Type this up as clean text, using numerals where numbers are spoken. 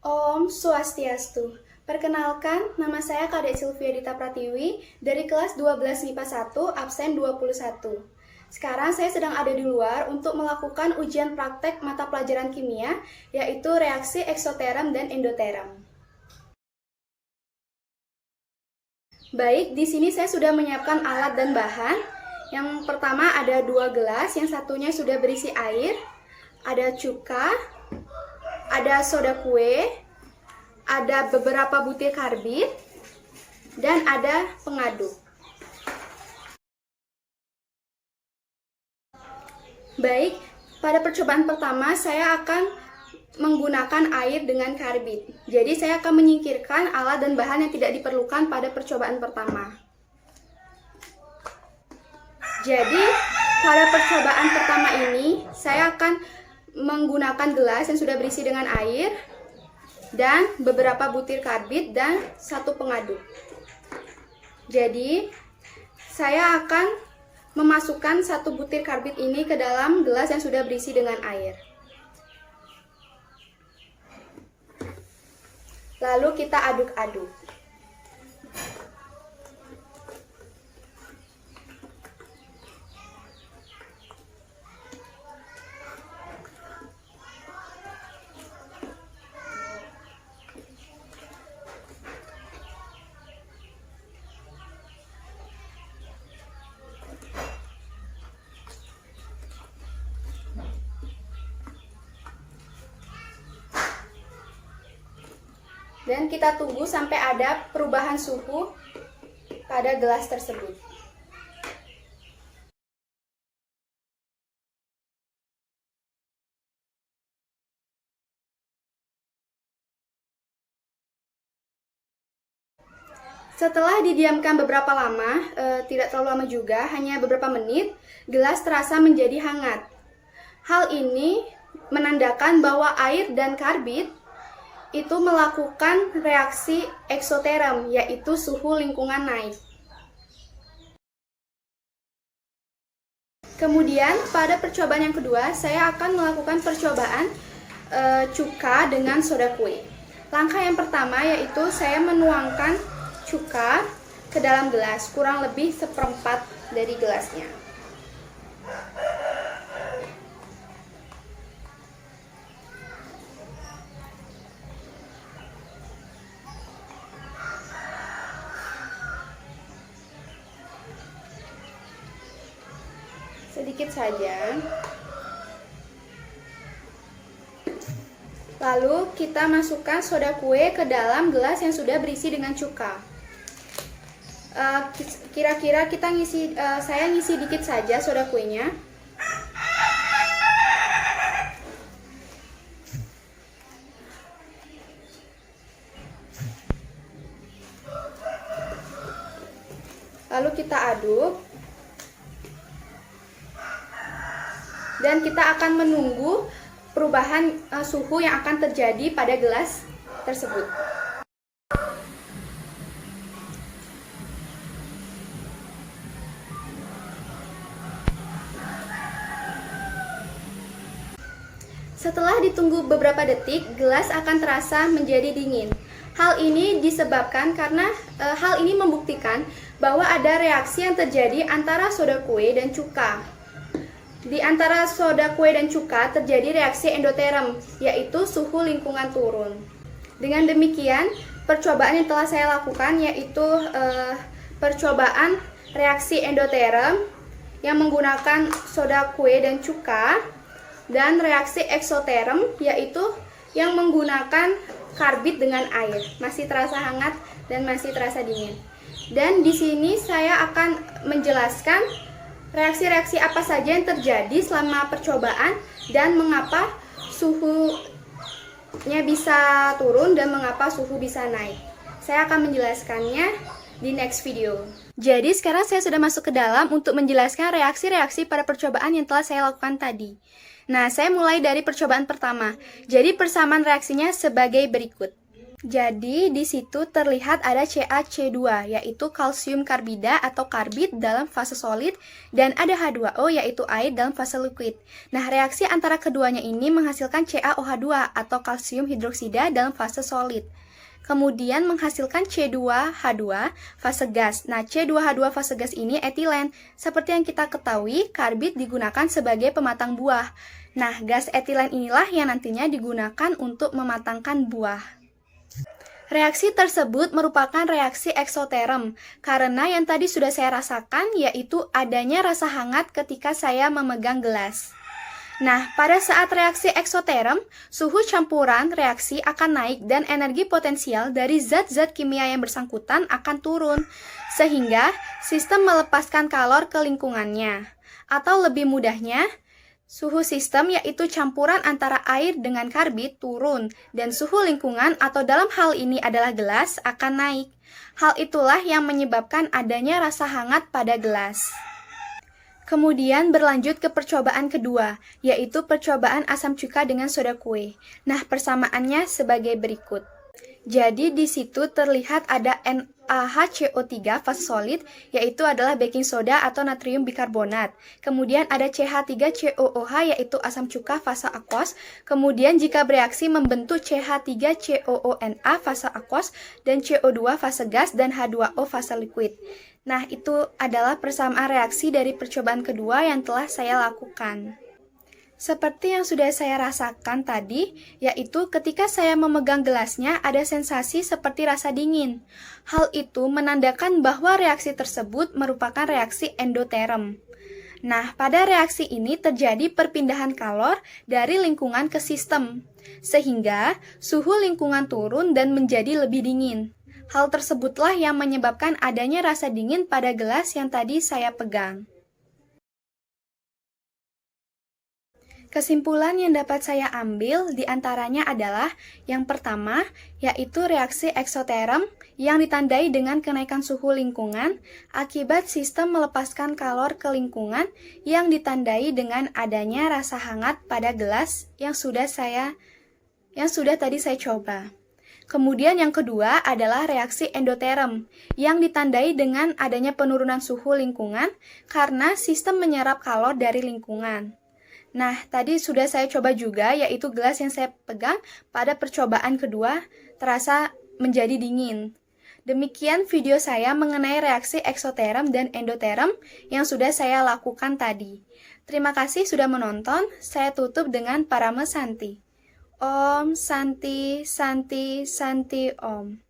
Om Swastiastu. Perkenalkan, nama saya Kadek Sylvia Dita Pratiwi dari kelas 12 MIPA 1, absen 21. Sekarang saya sedang ada di luar untuk melakukan ujian praktek mata pelajaran kimia, yaitu reaksi eksoterem dan endoterem. Baik, di sini saya sudah menyiapkan alat dan bahan. Yang pertama ada 2 gelas, yang satunya sudah berisi air, ada cuka, ada soda kue, ada beberapa butir karbit, dan ada pengaduk. Baik, pada percobaan pertama saya akan menggunakan air dengan karbit. Jadi saya akan menyingkirkan alat dan bahan yang tidak diperlukan pada percobaan pertama. Jadi pada percobaan pertama ini saya akan menggunakan gelas yang sudah berisi dengan air dan beberapa butir karbit dan 1 pengaduk. Jadi saya akan memasukkan 1 butir karbit ini ke dalam gelas yang sudah berisi dengan air. Lalu kita aduk-aduk. Dan kita tunggu sampai ada perubahan suhu pada gelas tersebut. Setelah didiamkan beberapa lama, tidak terlalu lama juga, hanya beberapa menit, gelas terasa menjadi hangat. Hal ini menandakan bahwa air dan karbit itu melakukan reaksi eksoterem, yaitu suhu lingkungan naik. Kemudian pada percobaan yang kedua, saya akan melakukan percobaan cuka dengan soda kue. Langkah yang pertama yaitu saya menuangkan cuka ke dalam gelas, kurang lebih 1/4 dari gelasnya. Sedikit saja. Lalu kita masukkan soda kue ke dalam gelas yang sudah berisi dengan cuka. Kira-kira saya ngisi dikit saja soda kuenya. Lalu kita aduk. Dan kita akan menunggu perubahan suhu yang akan terjadi pada gelas tersebut. Setelah ditunggu beberapa detik, gelas akan terasa menjadi dingin. Hal ini disebabkan karena hal ini membuktikan bahwa ada reaksi yang terjadi antara soda kue dan cuka. Di antara soda kue dan cuka terjadi reaksi endoterem, yaitu suhu lingkungan turun. Dengan demikian, percobaan yang telah saya lakukan yaitu percobaan reaksi endoterem yang menggunakan soda kue dan cuka, dan reaksi eksoterem yaitu yang menggunakan karbit dengan air. Masih terasa hangat dan masih terasa dingin. Dan di sini saya akan menjelaskan reaksi-reaksi apa saja yang terjadi selama percobaan dan mengapa suhunya bisa turun dan mengapa suhu bisa naik. Saya akan menjelaskannya di next video. Jadi sekarang saya sudah masuk ke dalam untuk menjelaskan reaksi-reaksi pada percobaan yang telah saya lakukan tadi. Nah, saya mulai dari percobaan pertama. Jadi persamaan reaksinya sebagai berikut. Jadi di situ terlihat ada CaC2 yaitu kalsium karbida atau karbid dalam fase solid dan ada H2O yaitu air dalam fase liquid. Nah, reaksi antara keduanya ini menghasilkan CaOH2 atau kalsium hidroksida dalam fase solid. Kemudian menghasilkan C2H2 fase gas. Nah, C2H2 fase gas ini etilen. Seperti yang kita ketahui, karbid digunakan sebagai pematang buah. Nah, gas etilen inilah yang nantinya digunakan untuk mematangkan buah. Reaksi tersebut merupakan reaksi eksoterm, karena yang tadi sudah saya rasakan yaitu adanya rasa hangat ketika saya memegang gelas. Nah, pada saat reaksi eksoterm, suhu campuran reaksi akan naik dan energi potensial dari zat-zat kimia yang bersangkutan akan turun, sehingga sistem melepaskan kalor ke lingkungannya. Atau lebih mudahnya, suhu sistem yaitu campuran antara air dengan karbid turun dan suhu lingkungan atau dalam hal ini adalah gelas akan naik. Hal itulah yang menyebabkan adanya rasa hangat pada gelas. Kemudian berlanjut ke percobaan kedua, yaitu percobaan asam cuka dengan soda kue. Nah, persamaannya sebagai berikut. Jadi di situ terlihat ada NaHCO3 fase solid, yaitu adalah baking soda atau natrium bikarbonat. Kemudian ada CH3COOH yaitu asam cuka fase aquos. Kemudian jika bereaksi membentuk CH3COONA fase aquos dan CO2 fase gas dan H2O fase liquid. Nah, itu adalah persamaan reaksi dari percobaan kedua yang telah saya lakukan. Seperti yang sudah saya rasakan tadi, yaitu ketika saya memegang gelasnya ada sensasi seperti rasa dingin. Hal itu menandakan bahwa reaksi tersebut merupakan reaksi endoterm. Nah, pada reaksi ini terjadi perpindahan kalor dari lingkungan ke sistem, sehingga suhu lingkungan turun dan menjadi lebih dingin. Hal tersebutlah yang menyebabkan adanya rasa dingin pada gelas yang tadi saya pegang. Kesimpulan yang dapat saya ambil diantaranya adalah yang pertama, yaitu reaksi eksoterm yang ditandai dengan kenaikan suhu lingkungan akibat sistem melepaskan kalor ke lingkungan yang ditandai dengan adanya rasa hangat pada gelas yang sudah tadi saya coba. Kemudian yang kedua adalah reaksi endoterm yang ditandai dengan adanya penurunan suhu lingkungan karena sistem menyerap kalor dari lingkungan. Nah, tadi sudah saya coba juga, yaitu gelas yang saya pegang pada percobaan kedua terasa menjadi dingin. Demikian video saya mengenai reaksi eksoterm dan endoterm yang sudah saya lakukan tadi. Terima kasih sudah menonton, saya tutup dengan Parame Santi. Om Santi Santi Santi Om.